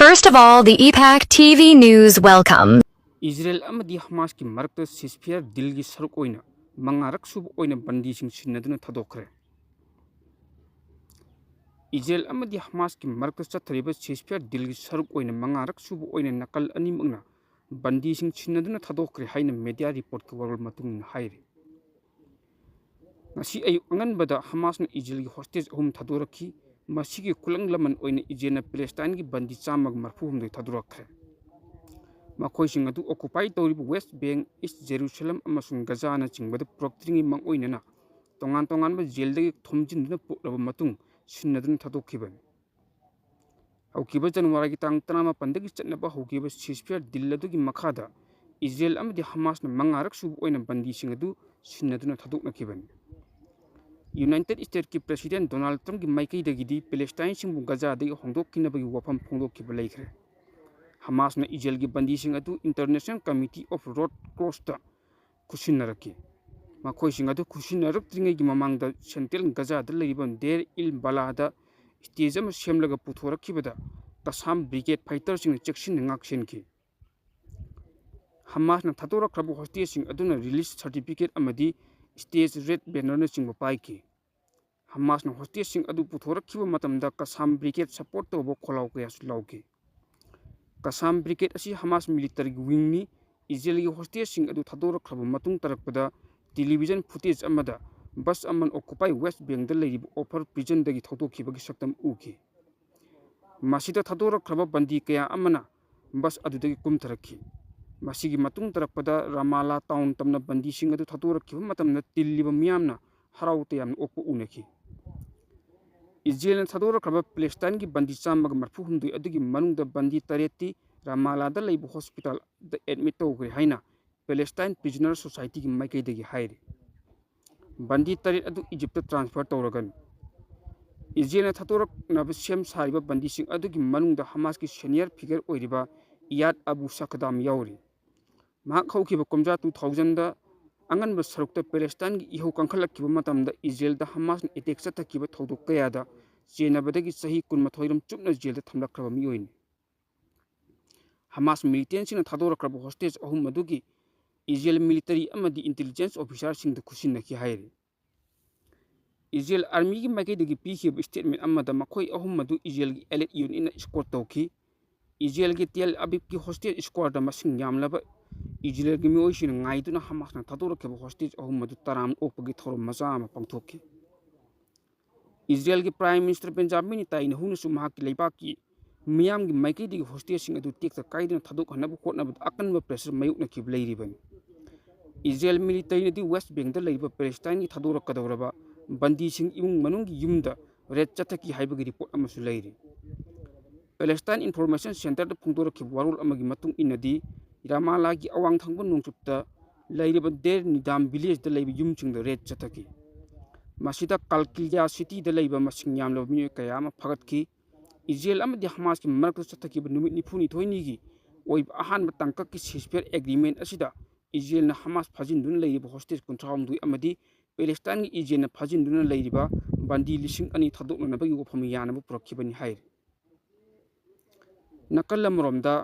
First of all, the EPAC TV News welcome. Israel अमदी Hamas की मरक्त ceasefire दिल की सरुक ओइना मंगारक सुब ओइना बंदी सिंह सिन्नदुना थदोखरे इजराइल अमदी हमास की मरक्त चथरिबा सीजफायर दिल की सरुक ओइना मंगारक सुब ओइना नकल अनिमगना बंदी सिंह सिन्नदुना थदोखरे हाइना मीडिया रिपोर्ट के वरल मतुंग हाइरे ngasi ayu anganbada hamasna Israel की हॉस्टेज अहुम थदोरखी मसीगी खुलंग लमन ओइना इजराइलना पैलेस्टाइन की बंदी चामग मरफु हमदे थदोरखरे मखोइसिंग अदु ऑक्युपाई तौरिब वेस्ट बैंक ईस्ट जेरूसलम अमसुंग गजाना चिंगबद प्रोक्ट्रिंग मंग ओइनना तोंगान तोंगान ब जेलदगी थोमजिनदुना पुरब मतुंग सिन्नदुन थदोखिबन हौकिब जनवरी की तांग तनामा पंदगी चटनबा हौकिब सीजफायर दिल्लदुगी मखादा इजराइल अमदी हमासना मंगारक सुब ओइना बंदीसिंग अदु सिन्नदुना थदोखनखिबन यूनाइटेड स्टेट की प्रेसिडेंट डोनाल्ड ट्रम्प की माइकईदगी पैलेस्टाइन सिंह गजादगी होंदोक्किनबगी वफम फोंदोक्किब लेखरे हमास ने इजराइल की बंदी सिंह अदु International Committee of Red Cross ता खुशिनरकी मखोइसिंग अदु खुशिनरक्त्रिंगै की ममांगदा सेंट्रल गजादा लेरिबन देर इल बलादा स्टेज अम सेमलगा पुथोरखिबदा कसाम ब्रिगेड फाइटर सिंह चेक्सिन ngaksenki हमास ने थदोरखरब हॉस्टेज सिंह अदुना रिलीज सर्टिफिकेट अमदी स्टेज रेड बैनर न चिंग पाइकी हमास ने हॉस्टेज सिंह अदु पुथोरखिब मतमदा कसाम ब्रिगेड सपोर्ट तोबो खोलाव कयासु लाउकी कसाम ब्रिगेड असी हमास मिलिटरी विंगनी इजराइल की हॉस्टेज सिंह अदु थदोरखरब मतुंग तरकपदा टेलीविजन फुटेज अमदा बस अमन ऑक्युपाई वेस्ट बैंक द लेरिब ऑफर प्रिजन दगी थौतोखिबगी सक्तम उकी मासिदा थदोरखरब बंदी कया अमना बस अदुदगी कुमथरखी मासिगी मतुंग तरकपदा रामाला टाउन तमना बंदी सिंह अदु थदोरखिब मतमना तिल्लिब मियामना हराउ तयाम ओक्पो उनखी इजराइल थदोरखरब पैलेस्टाइन की बंदी चामग मरफु हुमदुई अदुगी मनुंग द बंदी तरेती रामालादा लेब हॉस्पिटल द एडमिट तौग्रे हाइना पैलेस्टाइन प्रिजनर सोसाइटी की माइकईदगी हाइरे बंदी तरेत अदु इजिप्ट ट्रांसफर तौरगन इजराइल थदोरखनब सेम सारिबा बंदी सिंह अदुगी मनुंग द हमास की सीनियर फिगर ओइरिबा इयाद अबू सकदाम याउरी महाक हौखिबा कुमजा 2000 दा अंगन सरुक पैलेस्टाइन की इहो कंखलक्किबा मतमदा इजराइल दा हमास अटैक चथकिबा थौदोक कयादा चेनबदगी सही 12 चुपना जेल दा थमलखरबा मिओइनी हमास मिलिटेंट्स थदोरखरब हॉस्टेज अहुम अदुगी इजराइल मिलिटरी अमदी इंटेलिजेंस ऑफिसर सिंह खुशिनखी हाइरे इजराइल आर्मी की माइकईदगी पीखिब स्टेटमेंट अमदा मखोई अहुम अदु इजराइल की एलिट यूनिट स्कोर तौखी इजराइल की तेल अबीब की हॉस्टेज स्क्वाड मसिंग यामलब इजराइल की मिओइसिन गाइदुना हमासना थदोरखिब हॉस्टेज अहुम अदु तराम ओपगी थौरम मचा अमा पांगथोखी इजराइल की प्राइम मिनिस्टर बेंजामिन नेतन्याहुनुसु महाकि लेबाकी मियाम की माइकईदगी हॉस्टेज सिंह अदु टेक्ता काइदुना थदोकहनब होटनब अकनब प्रेशर मायुकनखिब लेरिबन इजराइल मिलिटरीनदी वेस्ट बैंक द लेरिबा पैलेस्टाइन की थदोरकदौरबा बंदी सिंह इमुंग मनुंग की युमदा रेड चथकी हाइबगी रिपोर्ट अमसु लेरि पैलेस्टाइन इन्फॉर्मेशन सेंटर द फोंदोरखिब वारोल अमगी मतुंग इनदी रामाला की अवांग थंगबा नोंगचुपता लेरिबा देर निदाम विलेज द लेबि युमचिंग द रेड चथकी मासिदा कालकिलिया सिटी द लेबा मसिंग यामलब मियो कया अमा फगतकी इजराइल अमदी हमास की मरक चथकीब नुमित निफुनी थोइनीगी ओइब अहान तंकक की सीजफायर एग्रीमेंट असिदा इजराइल ना हमास फाजिनदुन लेरिबा हॉस्टेज कुंथ्राउमदुई अमदी पैलेस्टाइन की इजराइल ना फाजिनदुन लेरिबा बंदी लिसिंग अनि थदोकनबगी वफम यानब पुरखिबनी हाइर नकल अमरोमदा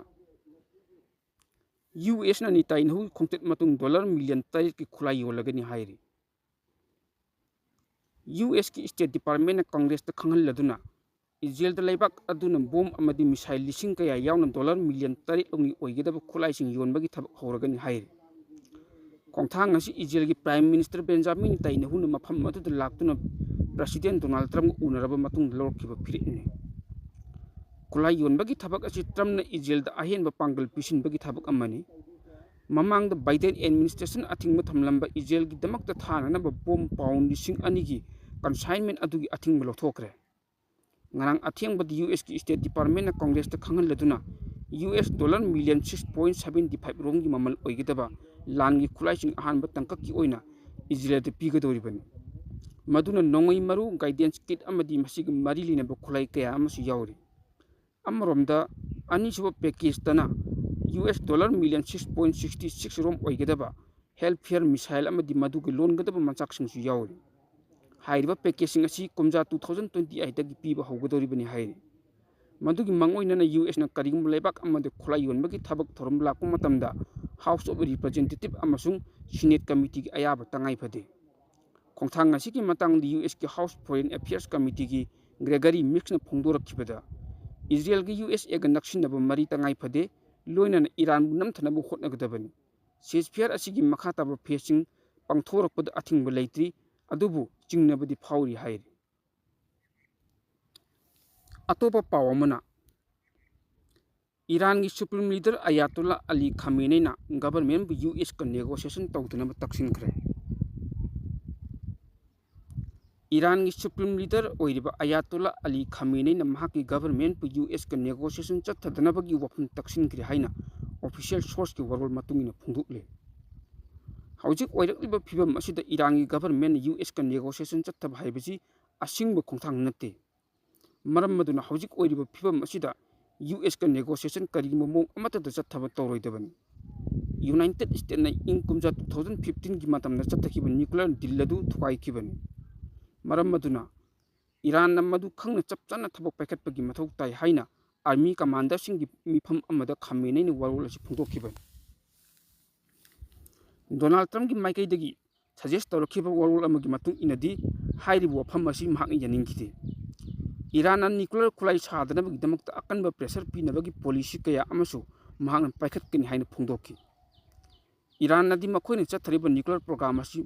यूएस ना नेतन्याहु खोंगतेट मतुंग डॉलर मिलियन 3 की खुलाई योलगनी हाइरी यूएस की स्टेट डिपार्टमेंट ना कांग्रेस ता खंगहलदुना इजराइल दा लेबाक अदुना बोम अमदी मिसाइल लिसिंग कया यावना डॉलर मिलियन 3 लोंगी ओइगदब खुलाइसिंग योनबगी थबक होरगनी हाइरी खोंथांग असी इजराइल की प्राइम मिनिस्टर बेंजामिन नेतन्याहुना मफम अदुदा लाक्तुना प्रेसिडेंट डोनाल्ड ट्रम्प उनरबा मतुंग लौरखिबा फिरिकनी खुलाई योनबगी थबक असी ट्रम्पना इजराइल दा अहेनबा पांगल पिसिनबगी थबक अमनी ममांग द बाइडेन एडमिनिस्ट्रेशन अथिंग थमलंबा इजराइल की दमक थाननब बोम पाउंड 2,000 की कंसाइनमेंट अदुगी अथिंग लौथोखरे ngarang athiangbad US की स्टेट डिपार्टमेंट ना कांग्रेस ता खंगहलदुना US डॉलर मिलियन 6.75 रोंगी ममल ओइगदबा लान की खुलाइसिंग अहानबा तंकक की ओइना इजराइल दा पीगदोरिबनी मदुना नोंगई मरु गाइडेंस किट अमदी मसिग मरी लिनब खुलाई कया अमसु यावरी अमरोमदा अनिसुब पैकेज तना US डॉलर मिलियन 6.66 रोम ओइगदबा हेल्थ फेयर मिसाइल अमदी मदुगी लोनगदबा मचाकसिंगसु यावरी हाइरिबा पैकेजिंग असी कुमजा 2028 दगी पीबा हौगदोरिबनी हाइरि मदुगी मंगोइनना यूएस ना करिगुम लेबाक अमदे खोला योनबगी थबक थोरम लाकु मतमदा हाउस ऑफ रिप्रेजेंटेटिव अमसुंग सीनेट कमिटी की अयाब तंगाई फदे खोंथांग असिगी मतंग यूएस की हाउस फॉरेन अफेयर्स कमिटी की ग्रेगरी मिक्स ना फोंदोरखिबदा इजराइल की यूएस एग नक्सिनब मरी तंगाई फदे लोइनन ईरान नमथनब होटनगदबनी सीजफेयर असिगी मखा तब फेसिंग पंगथोरकपद अथिंग लेत्री अदुबु चिंगनबदी फाउरी हाइर अतोप पावमना ईरान की supreme leader Ayatollah Ali Khamenei ना गवर्नमेंट यूएस का नेगोशिएशन तौदनब तक्सिनख्रे ईरान की supreme leader Ayatollah Ali Khamenei ना गवर्नमेंट यूएस का नेगोशिएशन चथदनबगी वफम तक्सिनख्रे हाइना ऑफिशियल सोर्स की वरोल मतुंगिना फोंदोकले हौजिक ओइरक्लिबा फिबम असिदा ईरान की गवर्नमेंट यूएस का नेगोशिएशन चथब हाइबसी असिंग खोंथांग नते मरम मदुना हौजिक ओइरिबा फिबम असिदा यूएस का नेगोशिएशन करी ममों अमतद चथब तौरोइदबनी यूनाइटेड स्टेट्स ना इंग कुमजा 2015 की मतमदा चथखिब न्यूक्लियर डील अदु थुकाइखिबनी मरम मदुना ईरान ना मदु खंगना चपचाना थबक पैखटपगी मथौ ताइ हाइना आर्मी कमांडर सिंह की मिफम अमदा खामेनी ने वरोल असि फोंदोखिबनी डोनाल्ड ट्रम्प की माइकैदगी सजेस्ट तौरखिबा वरोल अमगी मतुंग इनदी हाइरिबु वफम असि महाक यानिंगखिते ईरान न्यूक्लियर खुलाई सादनबगीदमक अकनब प्रेशर पीनबगी पॉलिसी कया अमसु महाक पाइखटकनि हाइना फोंदोखि ईरान नदी मखोइना चथरिबा न्यूक्लियर प्रोग्राम असि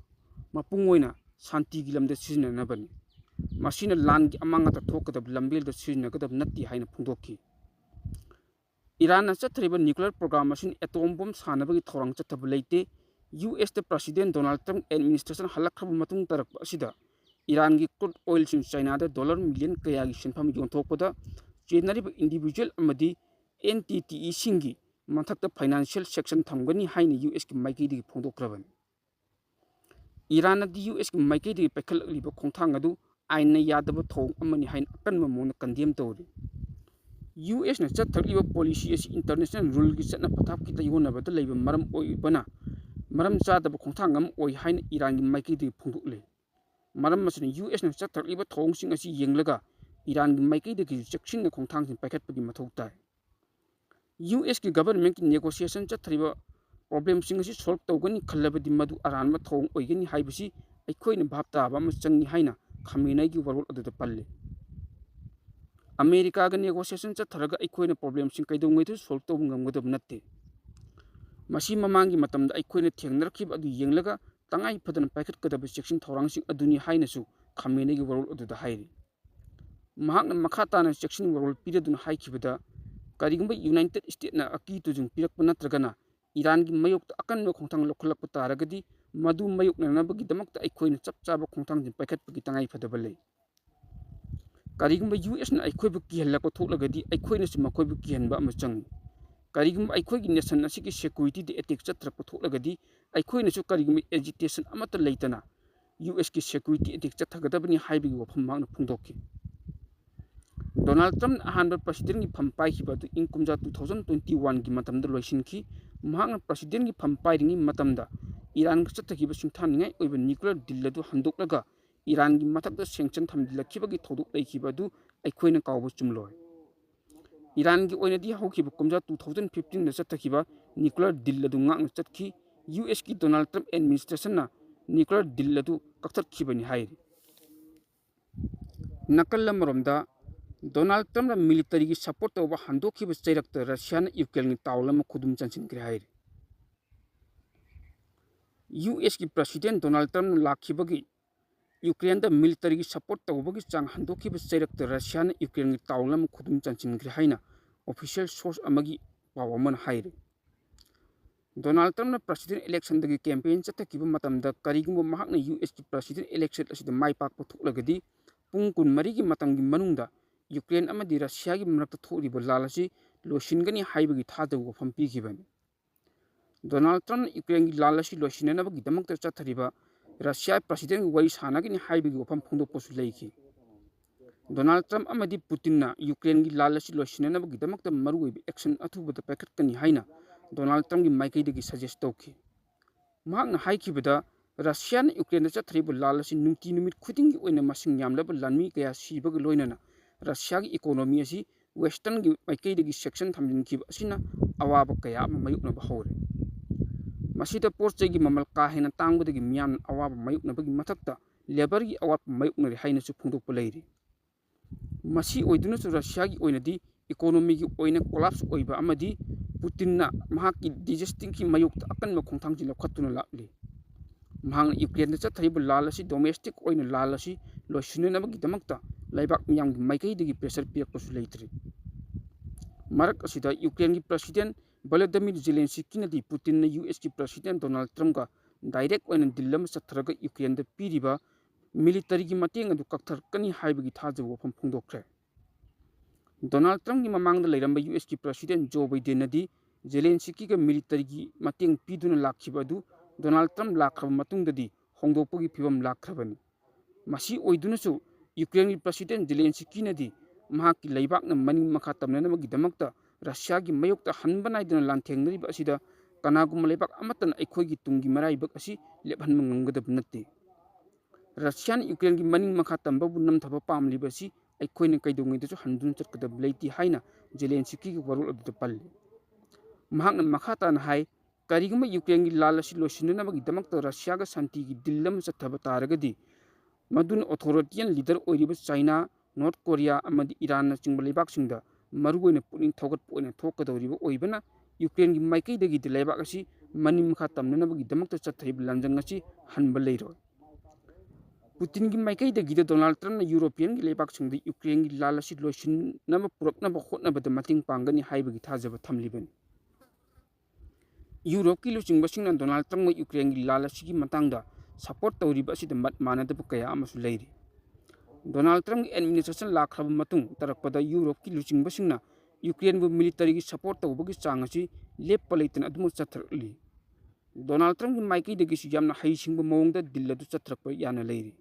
मपुंग ओइना शांति की लमदे सिजननबनी मसिना लान की अमांगता थोकदब लंबेल सिजनगदब नत्ति हाइना फोंदोखि ईरान चथरिबा न्यूक्लियर प्रोग्राम असि एटोम बम सानबगी थौरंग चथब लेते US president Donald Trump administration हलखब मतुंग तरक असिदा ईरान की क्रूड ऑयल सिंह चाइना डॉलर मिलियन कया की सेंफम योंथोकपदा चेनरिब इंडिविजुअल अमदी एनटीटीई सिंगी मथक्ता फाइनेंशियल सेक्शन थमगनी हाइना यूएस की माइकैदगी फोंदोक्रबनी ईरान यूएस की माइकैदगी पैखललिबा खोंथांग अदु आइन यादब थोंग अमनी हाइन अकनब मोना कंडेम तौरी यूएस न चथलिबा पॉलिसी असि इंटरनेशनल रूल की चटना पथाप की तयोनबद लेबा मरम ओइबना मरम चादब खोंथांग अम ओइ हाइन ईरान की माइकैदगी फोंदोकले मरम मसने यूएस न चथलिबा थोंगसिंग असि येंगलगा ईरान की माइकैदगी चेक्सिन खोंथांग पैखटपगी मथौ ताइ यूएस की गवर्नमेंट की नेगोशिएशन चथरिबा प्रॉब्लम सिंग असि सॉल्व तौगनी खल्लबदी मदु अरानबा थोंग ओइगनी हाइबसी अइखोइना भाब ताबा अम चंगी हाइना खामेनी की वरोल अदुदा पल्ले अमेरिका का नेगोशिएशन चथरगा अइखोइना प्रॉब्लम सिंग कैदोंगैथु सॉल्व तौब ngамगदब नत्ते मसी ममांगी मतमदा अइखोइना थेंगनरखिब अदु येंगलगा तंगाई फदन पाइखटकदब सेक्शन थौरांगसिंग अदुनी हाइनसु खामेनी की वरोल अदुदा हाइरि महाकना मखा ताना सेक्शन वरोल पिरदुन हाइखिबदा करिगुंबा यूनाइटेड स्टेट्स ना अकी तुजुंग पिरकप नत्रगना ईरान की मयोक्त अकन खोंथांग लखलप तारगदी मदु मयोक्ननबगीदमक्ता अइखोइना चपचाबा खोंथांग पाइखटपगी तंगाई फदब लै करिगुंबा यूएस ना अइखोइबु किहल्लक थोकलगदी अइखोइनासु मखोइबु किहनबा अम चंगी करिगुंबा अइखोइगी नेशन असिगी सिक्योरिटी दे अटैक चत्रप थोकलगदी अइखोइनासु करिगुंबा एजिटेशन अमत लेतना यूएस की सिक्योरिटी अटैक चथगदबनी हाइबिगी वफम मांगना फोंदोखि डोनाल्ड ट्रम्प अहानबा प्रेसिडेंट की फम पाइखिबा दु इंग कुमजा 2021 की मतमदा लोइसिनखि महाकना प्रेसिडेंट की फम पाइरिंगी मतमदा ईरान का चथखिबा सिंथानिंगाई ओइबा न्यूक्लियर डील अदु हंदोकलगा ईरान की मथक्ता सेंक्शन थमदिलखिबगी थौदुक लेखिबा दु अइखोइना कावबु चुमलोय ईरान की ओइनदी हौखिबा कुमजा 2015 दा चथखिबा न्यूक्लियर डील अदु ngakna चतखि यूएस की डोनाल्ड ट्रम्प एडमिनिस्ट्रेशन ना न्यूक्लियर डील अदु कक्थखिबनी हाइरि नकल मरमदा डोनाल्ड ट्रम्प मिलिटरी की सपोर्ट तौब हंदोखिब चैरक्त रशिया यूक्रेन की तावलम खुदुम चंसिनग्रे हाइरि यूएस की प्रेसिडेंट डोनाल्ड ट्रम्प लाखिबगी यूक्रेन द मिलिटरी की सपोर्ट तौबगी चांग हंदोखिब चैरक्त रशिया यूक्रेन की तावलम खुदुम चंसिनग्रे हाइना ऑफिशियल सोर्स अमगी पावमन हाइरि Donald Trump president election दगी campaign चथखिब मतमदा करिगुंबा महाकना US की प्रेसिडेंट इलेक्शन असिद माई पाक थोकलगदी पुंग 12 की मतंगी मनुंगदा यूक्रेन अमदी रशिया की मरक्ता थोरिबा लाल असि लोसिनगनी हाइबगी थादब वफम पीखिबनी डोनाल्ड ट्रम्प यूक्रेन की लाल असि लोसिननबगीदमक्ता चथरिबा रशिया प्रेसिडेंट वरी सानगनी हाइबगी वफम फोंदोकपसु लेखि डोनाल्ड ट्रम्प अमदी पुतिनना यूक्रेन की लाल असि लोसिननबगीदमक्ता मरुओइब एक्शन अथुबदा पैखटकनी हाइना डोनाल्ड ट्रम्प की माइकैदगी सजेस्ट तौखि महाकना हाइखिबदा रशिया यूक्रेन चथरिबा लाल असि नुंति नुमित खुदिंगी ओइना मसिंग यामलबा लानमी कया सिबग लोइनना रशिया की इकोनॉमी असि वेस्टर्न की माइकई सेक्शन थम्जिनखिबा अवाब कया अमा मायुकनबा हौरे मसीदा पोर्चै की ममल का हेना तांगबदगी मियान अवाब मायुकनबगी मथक्ता लेबर की अवाब मायुकनरे हाइनसु फोंदोकपा लैरि मसी ओइदुनसु रशिया की ओइनदी इकोनॉमी की ओइना कोलैप्स ओइबा अमदी पुतिनना महाकी डिजेस्टिंग की मायुकता अकन खोंथांगजि लखत्तुना लाली महांग यूक्रेन चथरिब लाल असि डोमेस्टिक ओइना लाल असि लोइसिननबगी दमक्ता लाइबाक मियाम माइकईदगी प्रेशर पिरकपसु लैत्रि मरक असिदा यूक्रेन की प्रेसिडेंट वोलोदिमिर जेलेंस्की नदी पुतिन यूएस की प्रेसिडेंट डोनाल्ड ट्रम्प का डायरेक्ट ओइना दिल्लम चथरगा यूक्रेन द पीरिबा मिलिटरी की मतेंग अदु कक्थरकनी हाइबगी थाजब वफम फोंदोक्रे डोनाल्ड ट्रम्प की ममांग लेरंबा यूएस की प्रेसिडेंट जो बाइडेन नदी जेलेंस्की का मिलिटरी की मतेंग पीदुना लाखिबा अदु डोनाल्ड ट्रम्प लाखरब मतुंगददी होंदोकपगी फिबम लाखरबनी मसी ओइदुनसु यूक्रेन की प्रेसिडेंट जेलेंस्की नदी महाकी लैबाकना मनिंग मखा तमननबगीदमक्ता रशिया की मयुक्ता हनबा नाइदना लांथेंगरिबा असिदा कनागुम लैबाक अमतन अखोइगी तुंगी मराइबक असि लेबहनबा ngamgadab natte रशिया यूक्रेन की मनिंग मखा तंबबु नमथब पामलिबसि अखोइना कैदोंगैदसु हंदुन चटकदब लेति हाइना जेलेंस्की की वरुल अदुदा पल्ले महाकना मखा ताना हाइ करिगुम यूक्रेन की लाल असि लोइसिननबगीदमक्ता रशिया का शांति की दिल्लम चथब तारगदी मदुन ऑथोरिटियन लीडर ओइरिबा चाइना नॉर्थ कोरिया अमदी ईरान चिंग लेबाकसिंगदा मरुगोइना पुनिंग थौगतपोइना थोकदौरिबा ओइबना यूक्रेन की माइकईदगी लेबाक असि मनिंग मखा तमननबगीदमक्ता चथरिब लांजंग असि हनबा लैरोय पुतिन की माइकईदगी डोनाल्ड ट्रम्प यूरोपियन की लेबाकसिंगदा यूक्रेन की लाल असि लोइसिननबा पुरकनबा होटनबदा मतिंग पांगनी हाइबगी थाजब थमलिबनी यूरोप की लुचिंगबसिंगना डोनाल्ड ट्रम्प यूक्रेन की लाल असि की मतंगदा सपोर्ट तौरिबा असिदा मत मानदब कया अमसु लैरि डोनाल्ड ट्रम्प की एडमिनिस्ट्रेशन लाखरब मतुंग तरकपदा यूरोप की लुचिंगबसिंगना यूक्रेन बु मिलिटरी की सपोर्ट तौबगी चांग असि लेप्पा लैतना अदुम चथरली डोनाल्ड ट्रम्प की माइकईदगिसु यामना हैसिंगबा मौंगदा दिल अदु चथरकपा याना लैरि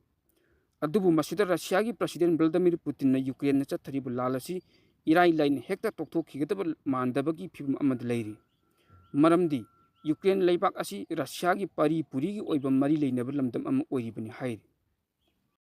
अदुबु मसिदा रशिया की प्रेसिडेंट व्लादिमीर पुतिन यूक्रेन चथरिब लाल असि इराई लाइन हेक्ता तोक्थोखिगदब मानदबगी फिबम अमद लैरि मरमदी यूक्रेन लेबाक असि रशिया की परी पुरी की ओइबा मरी लेनब लमदम अम ओइरिबनि हाइरि